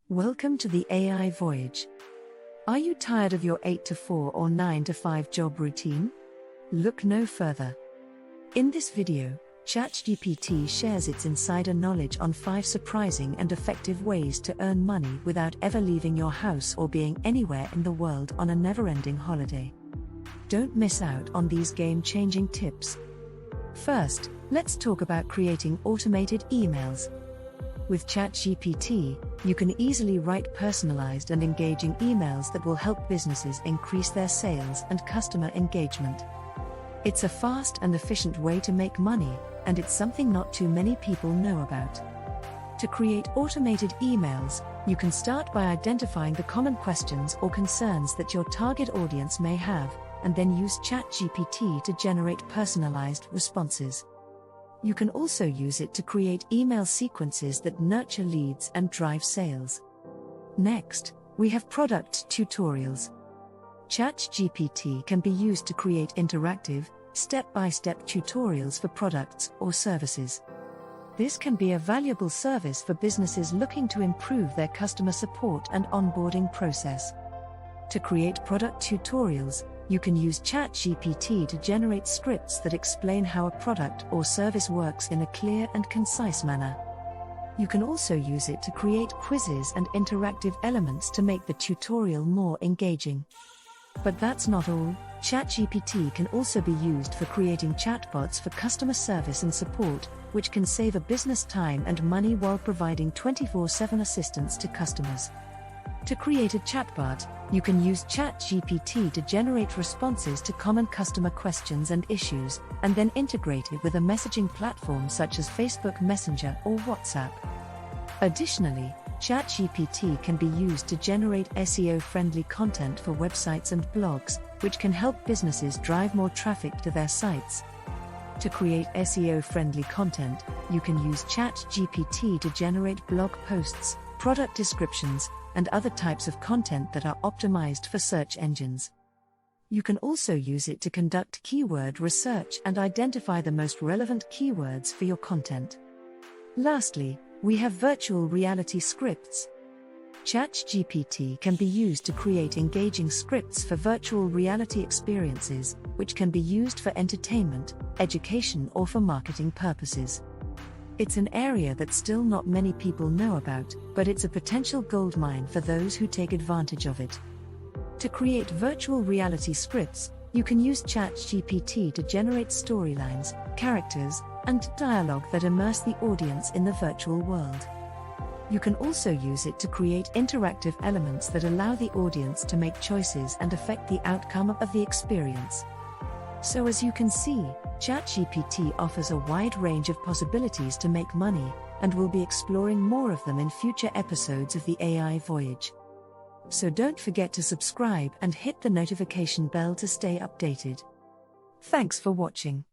Welcome to the AI voyage. Are you tired of your 8 to 4 or 9 to 5 job routine? Look no further. In this video, ChatGPT shares its insider knowledge on 5 surprising and effective ways to earn money without ever leaving your house or being anywhere in the world on a never-ending holiday. Don't miss out on these game-changing tips. First, let's talk about creating automated emails. With ChatGPT, you can easily write personalized and engaging emails that will help businesses increase their sales and customer engagement. It's a fast and efficient way to make money, and it's something not too many people know about. To create automated emails, you can start by identifying the common questions or concerns that your target audience may have, and then use ChatGPT to generate personalized responses. You can also use it to create email sequences that nurture leads and drive sales. Next, we have product tutorials. ChatGPT can be used to create interactive, step-by-step tutorials for products or services. This can be a valuable service for businesses looking to improve their customer support and onboarding process. To create product tutorials, you can use ChatGPT to generate scripts that explain how a product or service works in a clear and concise manner. You can also use it to create quizzes and interactive elements to make the tutorial more engaging. But that's not all. ChatGPT can also be used for creating chatbots for customer service and support, which can save a business time and money while providing 24/7 assistance to customers. To create a chatbot, you can use ChatGPT to generate responses to common customer questions and issues, and then integrate it with a messaging platform such as Facebook Messenger or WhatsApp. Additionally, ChatGPT can be used to generate SEO-friendly content for websites and blogs, which can help businesses drive more traffic to their sites. To create SEO-friendly content, you can use ChatGPT to generate blog posts, product descriptions, and other types of content that are optimized for search engines. You can also use it to conduct keyword research and identify the most relevant keywords for your content. Lastly, we have virtual reality scripts. ChatGPT can be used to create engaging scripts for virtual reality experiences, which can be used for entertainment, education, or for marketing purposes. It's an area that still not many people know about, but it's a potential goldmine for those who take advantage of it. To create virtual reality scripts, you can use ChatGPT to generate storylines, characters, and dialogue that immerse the audience in the virtual world. You can also use it to create interactive elements that allow the audience to make choices and affect the outcome of the experience. So as you can see, ChatGPT offers a wide range of possibilities to make money, and we'll be exploring more of them in future episodes of the AI Voyage. So don't forget to subscribe and hit the notification bell to stay updated. Thanks for watching.